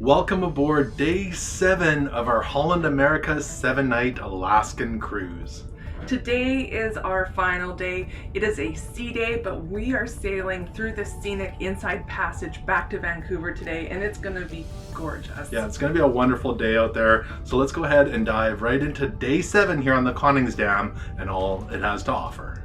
Welcome aboard day 7 of our Holland America 7-night Alaskan cruise. Today is our final day. It is a sea day, but we are sailing through the scenic Inside Passage back to Vancouver today, and it's going to be gorgeous. Yeah, it's going to be a wonderful day out there. So let's go ahead and dive right into day 7 here on the Koningsdam and all it has to offer.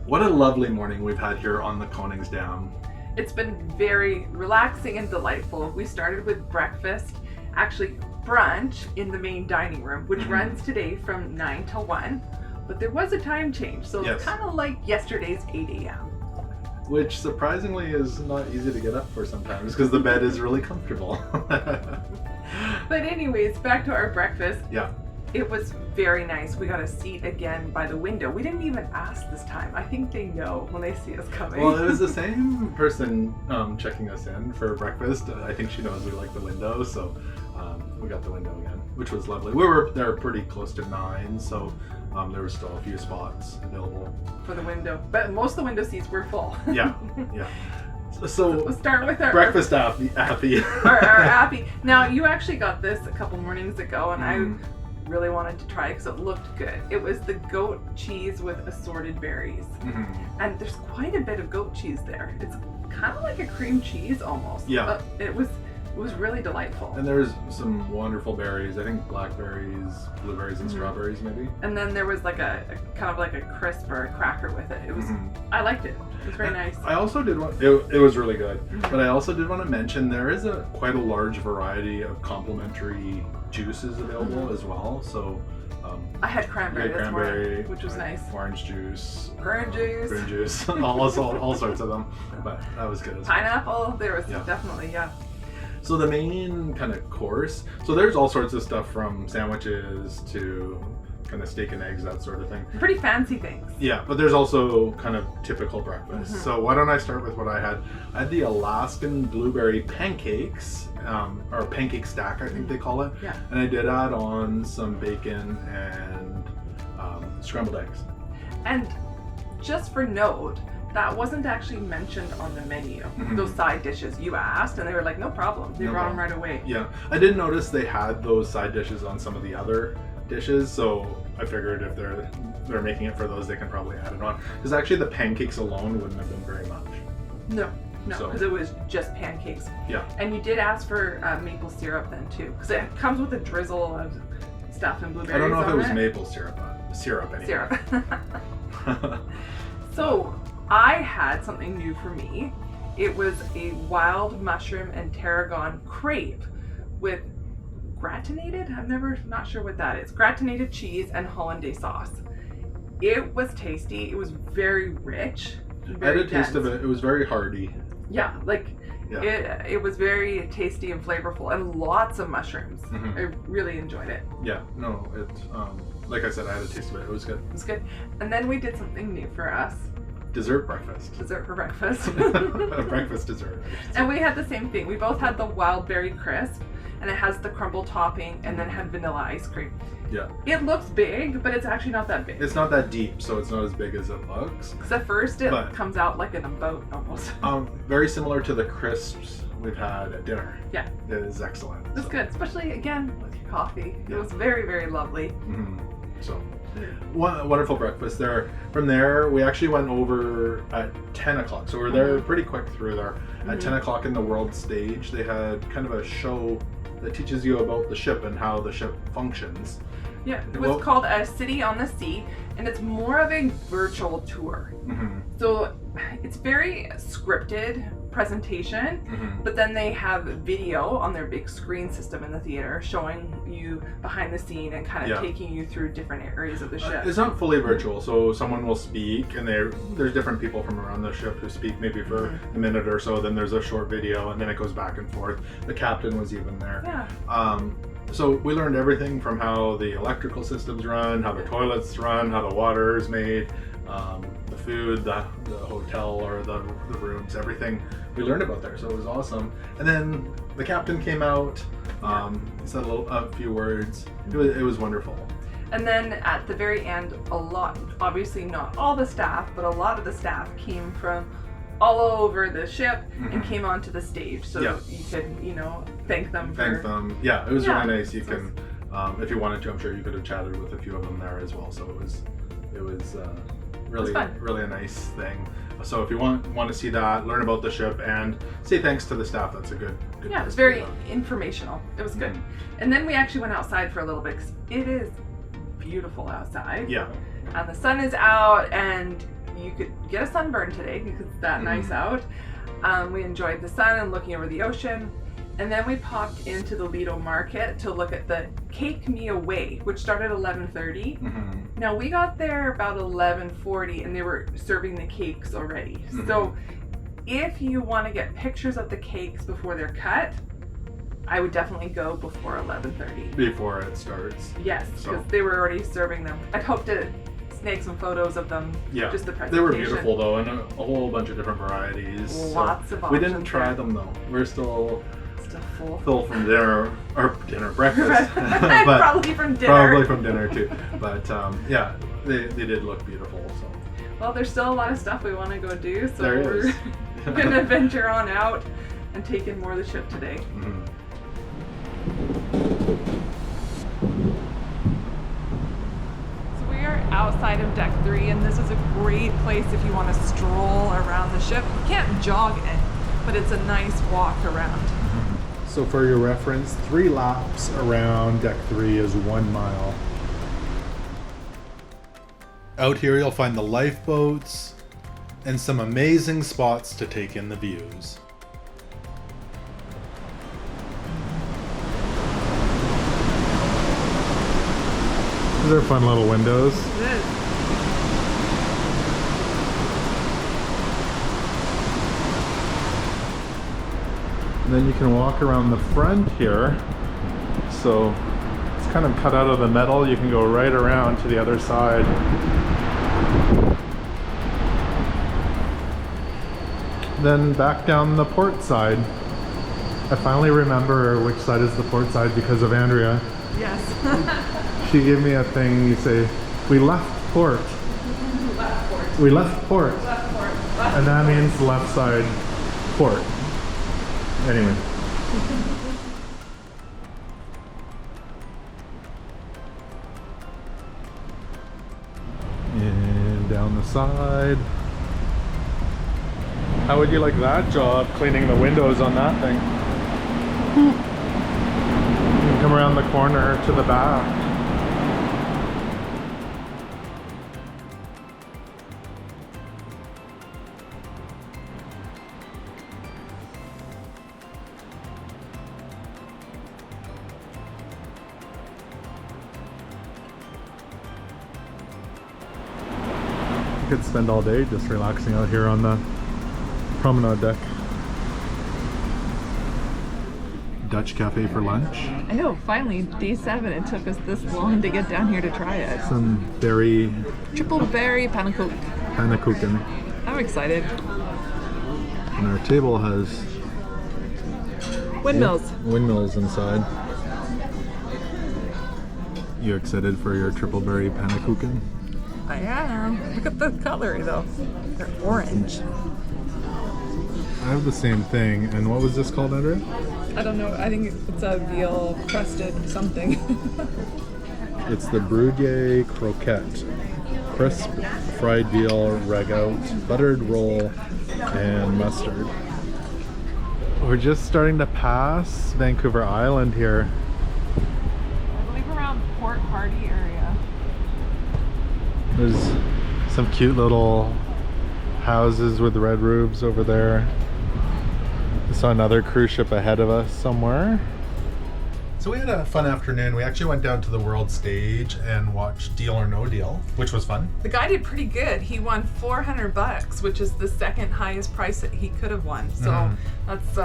What a lovely morning we've had here on the Koningsdam. It's been very relaxing and delightful. We started with breakfast, actually brunch in the main dining room, which runs today from 9 till 1. But there was a time change, so Yes. kind of like yesterday's 8 a.m. Which surprisingly is not easy to get up for sometimes because the bed is really comfortable. But anyways, back to our breakfast. Yeah. It was very nice. We got a seat again by the window. We didn't even ask this time. I think they know when they see us coming. Well, it was the same person checking us in for breakfast. I think she knows we like the window, so we got the window again, which was lovely. We were there pretty close to 9, so there were still a few spots available For the window. But most of the window seats were full. Yeah, yeah. So We'll start with our breakfast appy. our appy. Now, you actually got this a couple mornings ago, and I really wanted to try it because it looked good. It was the goat cheese with assorted berries. And there's quite a bit of goat cheese there. It's kind of like a cream cheese almost. Yeah. It was really delightful. And there's some wonderful berries. I think blackberries, blueberries, and strawberries maybe. And then there was like a kind of like a crisp or a cracker with it. It was I liked it. It was very nice. I also did want it was really good. But I also did want to mention there is quite a large variety of complimentary juices available as well. So I had cranberry this morning, which was nice. Orange juice, Prune juice, green juice, all sorts of them. But that was good as well. pineapple. There was definitely So the main kind of course, so there's all sorts of stuff from sandwiches to kind of steak and eggs, that sort of thing. pretty fancy things. Yeah, but there's also kind of typical breakfast. So why don't I start with what I had? I had the Alaskan blueberry pancakes, or pancake stack, I think they call it. Yeah. And I did add on some bacon and scrambled eggs. And just for note, that wasn't actually mentioned on the menu. Those side dishes you asked, and they were like, no problem. They brought them right away. Yeah, I did notice they had those side dishes on some of the other dishes, so I figured if they're making it for those, they can probably add it on. Because actually the pancakes alone wouldn't have been very much. No, So- because it was just pancakes. Yeah. And you did ask for maple syrup then too, because it comes with a drizzle of stuff and blueberries. I don't know if on it was maple syrup, but syrup anyway. Syrup. So I had something new for me. It was a wild mushroom and tarragon crepe with gratinated, not sure what that is, gratinated cheese and hollandaise sauce. It was tasty. It was very rich. I had a taste of it. It was very hearty. Yeah, it was very tasty and flavorful, and lots of mushrooms. I really enjoyed it. Yeah, no, it, like I said, I had a taste of it. It was good. It was good. And then we did something new for us. Dessert breakfast. Dessert for breakfast. Breakfast dessert. And we had the same thing. We both had the wild berry crisp, and it has the crumble topping, and then had vanilla ice cream. Yeah. It looks big, but it's actually not that big. It's not that deep, so it's not as big as it looks. Because at first it But- comes out like in a boat almost. Very similar to the crisps we've had at dinner. Yeah. It is excellent. It's good, especially again with your coffee. It was very, very lovely. So, wonderful breakfast there. From there, we actually went over at 10 o'clock. So we were there pretty quick through there. At 10 o'clock in the world stage, they had kind of a show that teaches you about the ship and how the ship functions. Yeah, it was called A City on the Sea, and it's more of a virtual tour. So it's very scripted presentation, but then they have video on their big screen system in the theater showing you behind the scene and kind of taking you through different areas of the ship. It's not fully virtual, so someone will speak, and there's different people from around the ship who speak maybe for a minute or so, then there's a short video, and then it goes back and forth. The captain was even there. Yeah. So we learned everything from how the electrical systems run, how the toilets run, how the water is made, the food, the hotel or the rooms, everything we learned about there. So it was awesome. And then the captain came out, he said a few words. It was wonderful. And then at the very end, obviously not all the staff, but a lot of the staff came from all over the ship and came onto the stage. So you could, thank them. Yeah, it was really nice. You can, if you wanted to, I'm sure you could have chatted with a few of them there as well. So it was really a nice thing. So if you want to see that, learn about the ship, and say thanks to the staff, that's a good yeah, it was very informational. It was good. And then we actually went outside for a little bit because it is beautiful outside. Yeah. And the sun is out, and you could get a sunburn today because it's that nice out. We enjoyed the sun and looking over the ocean. And then we popped into the Lido Market to look at the Cake Me Away, which started at 11:30. Now we got there about 11:40 and they were serving the cakes already. So if you want to get pictures of the cakes before they're cut, I would definitely go before 11:30. Before it starts. Yes, because they were already serving them. I'd hope to snake some photos of them. Yeah, just the presentation. They were beautiful though, and a whole bunch of different varieties. Lots of options. We didn't try them though. We're still full from breakfast. But probably from dinner. Probably from dinner too. But yeah, they did look beautiful. So. Well, there's still a lot of stuff we want to go do, so we're gonna venture on out and take in more of the ship today. So we are outside of Deck 3, and this is a great place if you want to stroll around the ship. You can't jog it, but it's a nice walk around. So for your reference, 3 laps around Deck 3 is 1 mile. Out here you'll find the lifeboats and some amazing spots to take in the views. These are fun little windows. It is. And then you can walk around the front here. So it's kind of cut out of the metal. You can go right around to the other side. Then back down the port side. I finally remember which side is the port side because of Andrea. Yes. She gave me a thing, you say, we left port. Left port. We left port. Left port. Left And that port. means left side port. Anyway. And down the side. How would you like that job cleaning the windows on that thing? You can come around the corner to the back. You could spend all day just relaxing out here on the Promenade Deck. Dutch cafe for lunch. I know, finally, day 7. It took us this long to get down here to try it. Some berry Triple berry pannenkoek. pannenkoeken. I'm excited. And our table has windmills inside. You excited for your triple berry pannenkoeken? I am. Look at the color though. They're orange. I have the same thing. And what was this called, Andrea? I don't know. I think it's a veal crusted something. It's the Brunch croquette. Crisp fried veal, ragout, buttered roll, and mustard. We're just starting to pass Vancouver Island here. I believe around Port Hardy area. There's some cute little houses with red roofs over there. I saw another cruise ship ahead of us somewhere. So we had a fun afternoon. We actually went down to the world stage and watched Deal or No Deal, which was fun. The guy did pretty good. He won $400, which is the second highest price that he could have won. So that's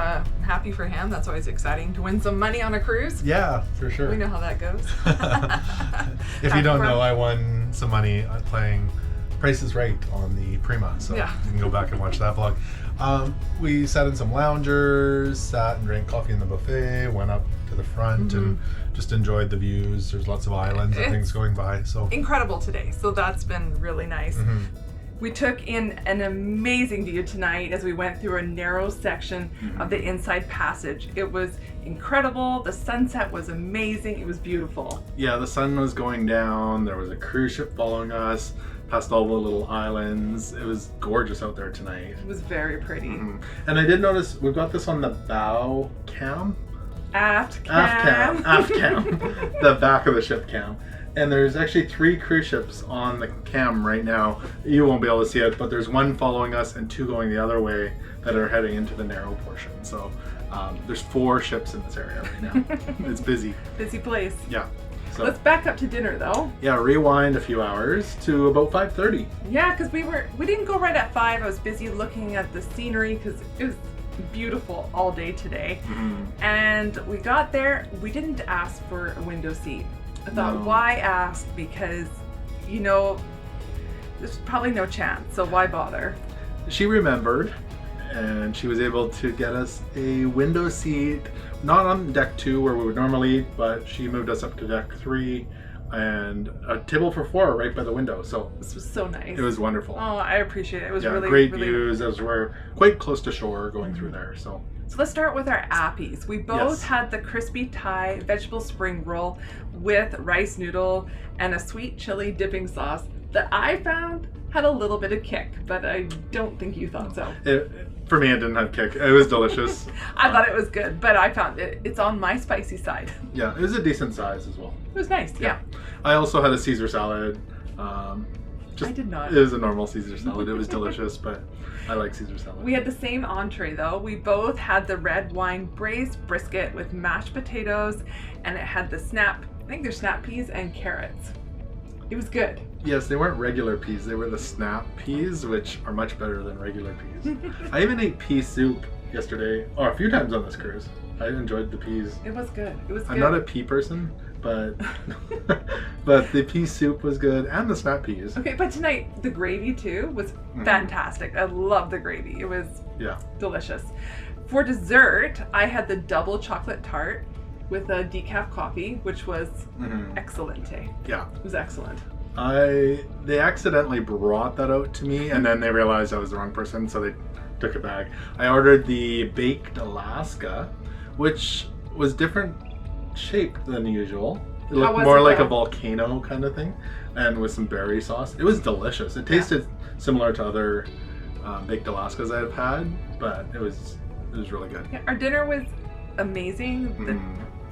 happy for him. That's always exciting to win some money on a cruise. Yeah, for sure. We know how that goes. If you don't know, I won some money playing Price is Right on the Prima, so Yeah. you can go back and watch that vlog. We sat in some loungers, sat and drank coffee in the buffet, went up to the front and just enjoyed the views. There's lots of islands and things going by. So Incredible today, so that's been really nice. We took in an amazing view tonight as we went through a narrow section of the Inside Passage. It was incredible. The sunset was amazing. It was beautiful. yeah, the sun was going down. There was a cruise ship following us past all the little islands. It was gorgeous out there tonight. It was very pretty. And I did notice we've got this on the bow cam. Aft cam. Aft cam. The back of the ship cam. And there's actually 3 cruise ships on the cam right now. You won't be able to see it, but there's 1 following us and 2 going the other way that are heading into the narrow portion. So there's 4 ships in this area right now. It's busy. Busy place. Yeah. So Let's back up to dinner though. yeah, rewind a few hours to about 5:30. Yeah, because we didn't go right at 5. I was busy looking at the scenery because it was beautiful all day today. And we got there. We didn't ask for a window seat. I thought, No. why ask? Because, you know, there's probably no chance. So why bother? She remembered, and she was able to get us a window seat, not on deck 2 where we would normally eat, but she moved us up to deck 3 and a table for 4 right by the window. So This was so nice. it was wonderful. Oh, I appreciate it. It was Yeah, really great really. views as we're quite close to shore going through there. So So let's start with our appies. We both Yes. had the crispy Thai vegetable spring roll with rice noodle and a sweet chili dipping sauce that I found had a little bit of kick, but I don't think you thought so. for me, it didn't have kick. It was delicious. I thought it was good, but I found it's on my spicy side. Yeah, it was a decent size as well. It was nice, yeah. I also had a Caesar salad. I did not. It was a normal Caesar salad. It was delicious, but I like Caesar salad. We had the same entree though. We both had the red wine braised brisket with mashed potatoes, and it had the I think they're snap peas and carrots. It was good. Yes, they weren't regular peas. They were the snap peas, which are much better than regular peas. I even ate pea soup yesterday, or a few times on this cruise. I enjoyed the peas. It was good. It was good. I'm not a pea person, but but the pea soup was good, and the snap peas. Okay, but tonight the gravy too was fantastic. I love the gravy. It was delicious. For dessert, I had the double chocolate tart with a decaf coffee, which was excellent. Yeah. It was excellent. They accidentally brought that out to me, and then they realized I was the wrong person, so they took it back. I ordered the baked Alaska, which was different shaped than usual. It looked was more it, like a though? volcano kind of thing, and with some berry sauce. It was delicious. It tasted similar to other baked Alaskas I've had, but it was really good. Yeah, our dinner was amazing. The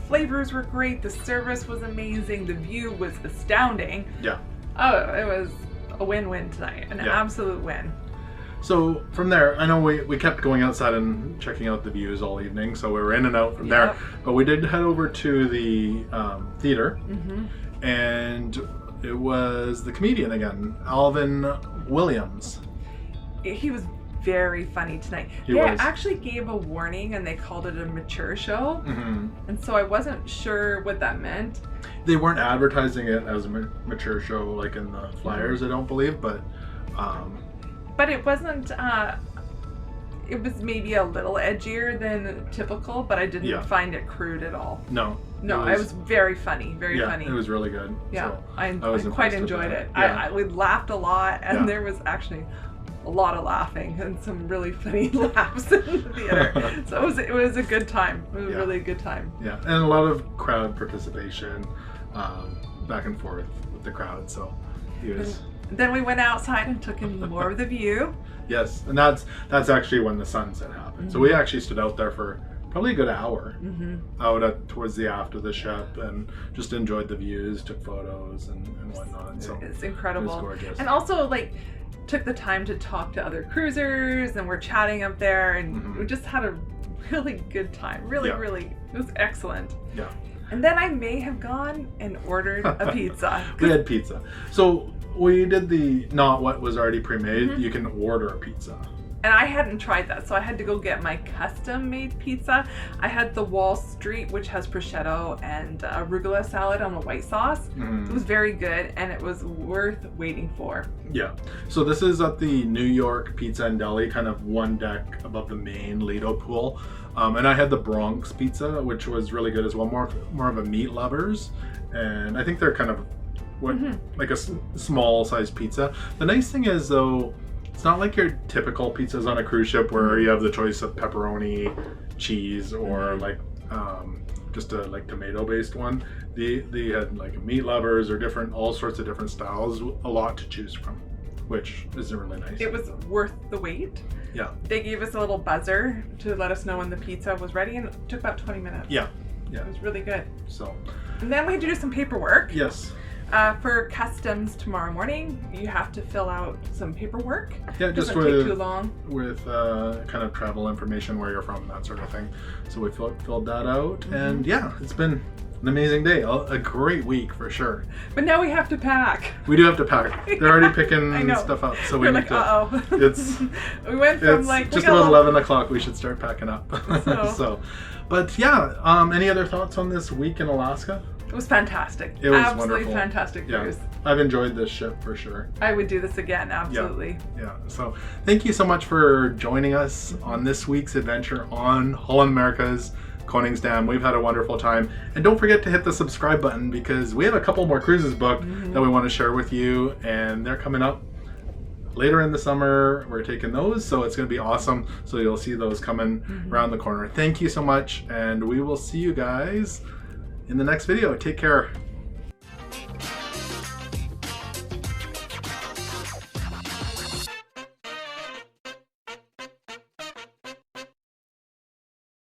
flavors were great. The service was amazing. The view was astounding. Yeah. Oh, it was a win-win tonight. An absolute win. So from there, I know we kept going outside and checking out the views all evening, so we were in and out from there. But we did head over to the theater, and it was the comedian again, Alvin Williams. He was very funny tonight. They actually gave a warning and they called it a mature show. And so I wasn't sure what that meant. They weren't advertising it as a mature show like in the flyers, I don't believe, but it wasn't, it was maybe a little edgier than typical, but I didn't find it crude at all. No, it was very funny, very funny. It was really good. Yeah, so I was quite impressed with enjoyed that. it. Yeah. We laughed a lot, and there was actually a lot of laughing and some really funny laughs in the theater. So it was a good time. It was really a good time. Yeah, and a lot of crowd participation, back and forth with the crowd. So he was. Then we went outside and took in more of the view. Yes, and that's actually when the sunset happened. So we actually stood out there for probably a good hour, out towards the aft of the ship, and just enjoyed the views, took photos and whatnot. So it's incredible. It was gorgeous. And also took the time to talk to other cruisers, and we're chatting up there, and we just had a really good time. Really, it was excellent. Yeah. And then I may have gone and ordered a pizza. We had pizza. So we did not what was already pre-made. You can order a pizza. And I hadn't tried that, so I had to go get my custom-made pizza. I had the Wall Street, which has prosciutto and arugula salad on a white sauce. It was very good, and it was worth waiting for. Yeah. So this is at the New York Pizza and Deli, kind of one deck above the main Lido pool. And I had the Bronx pizza, which was really good as well, more of a meat lovers. And I think they're kind of like a small size pizza. The nice thing is though, it's not like your typical pizzas on a cruise ship where you have the choice of pepperoni, cheese, or like just a like tomato based one. They had like meat lovers or all sorts of different styles, a lot to choose from, which is really nice. It was worth the wait. Yeah. They gave us a little buzzer to let us know when the pizza was ready, and it took about 20 minutes. Yeah. Yeah. It was really good. So. And then we had to do some paperwork. Yes. For customs tomorrow morning, you have to fill out some paperwork. Yeah, just doesn't take too long. With kind of travel information, where you're from, that sort of thing. So we filled that out, and yeah, it's been an amazing day, a great week for sure. But now we have to pack. We do have to pack. They're already picking stuff up, so we We're need like, to. It's we went from like just about 11 o'clock. We should start packing up. So, but yeah, any other thoughts on this week in Alaska? It was fantastic. It was absolutely wonderful. Fantastic cruise. Yeah, I've enjoyed this ship for sure. I would do this again, absolutely. Yeah. So thank you so much for joining us on this week's adventure on Holland America's Koningsdam. We've had a wonderful time. And don't forget to hit the subscribe button because we have a couple more cruises booked that we want to share with you, and they're coming up later in the summer. We're taking those, so it's going to be awesome. So you'll see those coming around the corner. Thank you so much, and we will see you guys in the next video. Take care.